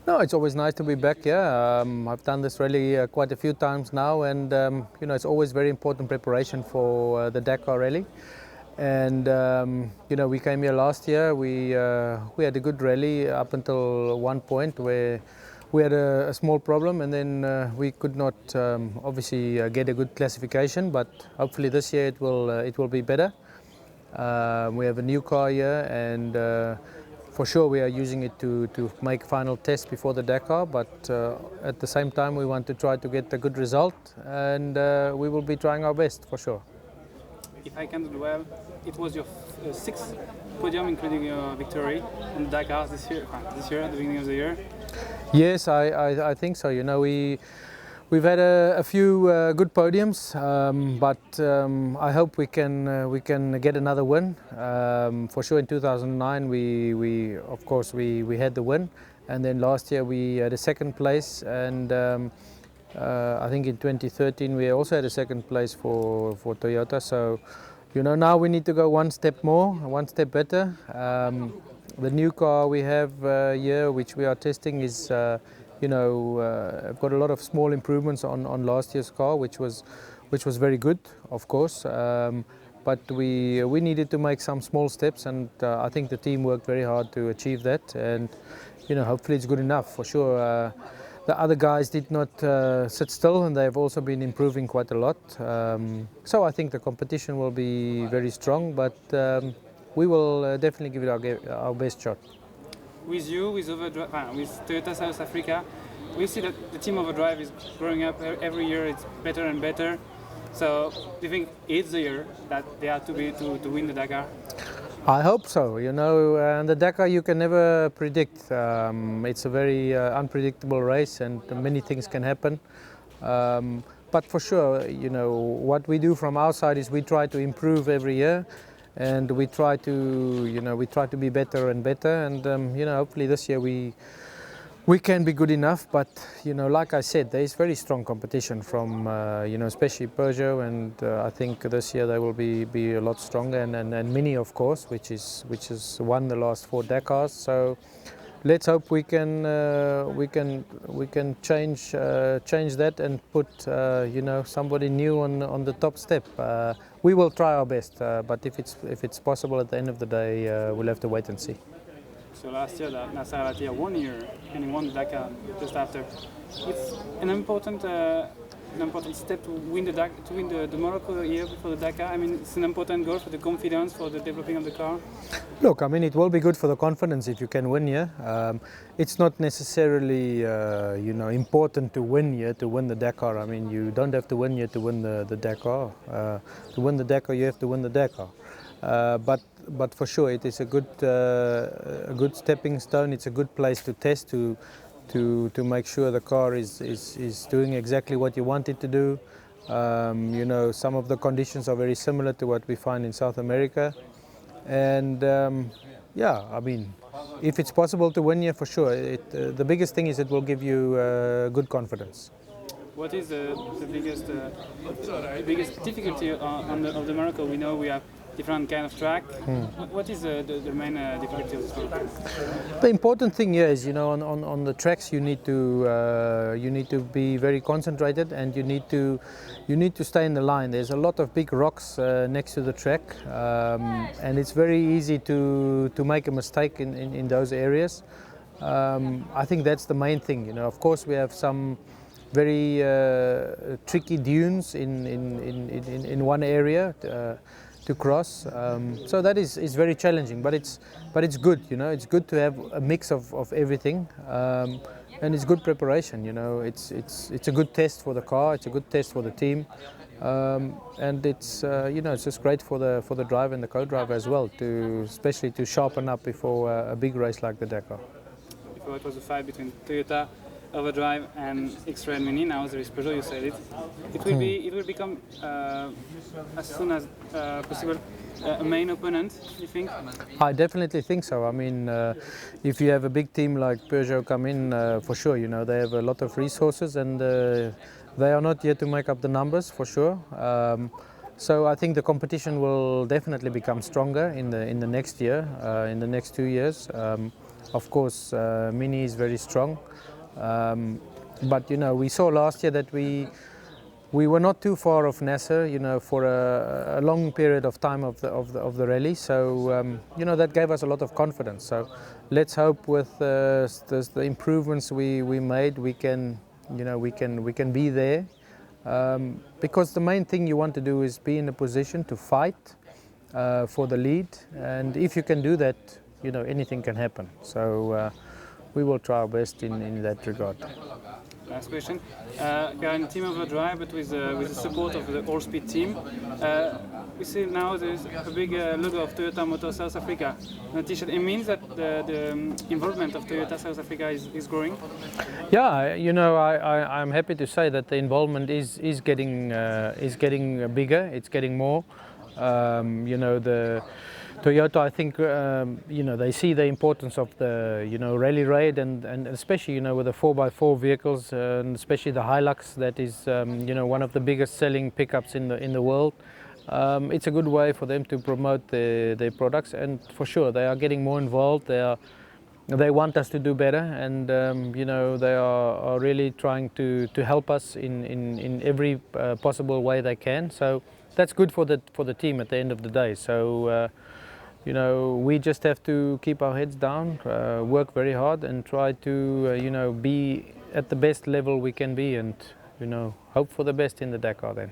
No, it's always nice to be back here. I've done this rally quite a few times now, and it's always very important preparation for the Dakar rally. And we came here last year. We had a good rally up until one point where we had a small problem, and then we could not obviously get a good classification. But hopefully this year it will be better. We have a new car here, and for sure we are using it to make final tests before the Dakar, but at the same time we want to try to get a good result, and we will be trying our best for sure. If I counted well, it was your sixth podium, including your victory on the Dakar this year, at the beginning of the year. Yes, I think so. We've had a few good podiums, but I hope we can get another win. For sure, in 2009 we of course we had the win, and then last year we had a second place, and I think in 2013 we also had a second place for Toyota. So now we need to go one step more, one step better. The new car we have here, which we are testing, is I've got a lot of small improvements on last year's car, which was very good, of course. But we needed to make some small steps, and I think the team worked very hard to achieve that. And hopefully it's good enough. For sure, the other guys did not sit still, and they've also been improving quite a lot. So I think the competition will be very strong, but we will definitely give it our best shot. With you, with Toyota South Africa, we see that the team Overdrive is growing up every year. It's better and better. So, do you think it's the year that they have to win the Dakar? I hope so. And the Dakar you can never predict. It's a very unpredictable race, and many things can happen. But for sure, what we do from our side is we try to improve every year. And we try to be better and better, and hopefully this year we can be good enough. But like I said, there is very strong competition from especially Peugeot, and I think this year they will be a lot stronger, and Mini, of course, which has won the last 4 Dakars. So let's hope we can change that and put somebody new on the top step. We will try our best, but if it's possible at the end of the day, we'll have to wait and see. So last year, Nasser Al-Attiyah won here, and he won the Dakar just after. It's an important step to win the Morocco year before the Dakar. I mean, it's an important goal for the confidence, for the developing of the car. Look, I mean, it will be good for the confidence if you can win here. It's not necessarily important to win here to win the Dakar. I mean, you don't have to win here to win the Dakar. To win the Dakar, you have to win the Dakar. But for sure, it is a good stepping stone. It's a good place to test, to make sure the car is doing exactly what you want it to do. Some of the conditions are very similar to what we find in South America, and I mean, if it's possible to win here, for sure, the biggest thing is it will give you good confidence. What is the biggest difficulty of the Morocco? We know we have different kind of track. What is the main difficulty of this one? The important thing here is, on the tracks you need to be very concentrated, and you need to stay in the line. There's a lot of big rocks next to the track, and it's very easy to make a mistake in those areas. I think that's the main thing. Of course, we have some very tricky dunes in one area to cross, so that is very challenging, but it's good. It's good to have a mix of everything, and it's good preparation. It's a good test for the car, it's a good test for the team, and it's it's just great for the driver and the co-driver as well, especially to sharpen up before a big race like the Dakar. Before it was a fight between Toyota, Overdrive and X-Ray and Mini. Now there is Peugeot, you said it. It will become as soon as possible a main opponent, you think? I definitely think so. I mean, if you have a big team like Peugeot come in, for sure, they have a lot of resources, and they are not yet to make up the numbers, for sure. So I think the competition will definitely become stronger in the next year, in the next 2 years. Of course, Mini is very strong, but you know, we saw last year that we were not too far off Nasser, you know, for a long period of time of the rally. So you know, that gave us a lot of confidence. So let's hope with the improvements we made, we can, you know, we can be there. Because the main thing you want to do is be in a position to fight for the lead, and if you can do that, you know, anything can happen. So we will try our best in that regard. Last question. You are in Team Overdrive, but with the support of the All-Speed team. We see now there's a big logo of Toyota Motor South Africa on the t-shirt. It means that the involvement of Toyota South Africa is growing. Yeah, you know, I'm happy to say that the involvement is getting bigger. It's getting more. You know, the Toyota, I think, you know, they see the importance of the, you know, rally raid, and especially, you know, with the 4x4 vehicles, and especially the Hilux, that is, you know, one of the biggest selling pickups in the world. It's a good way for them to promote their products, and for sure they are getting more involved. They want us to do better, and you know, they are really trying to help us in every possible way they can. So that's good for the team at the end of the day. So you know, we just have to keep our heads down, work very hard, and try to you know, be at the best level we can be, and you know, hope for the best in the Dakar then.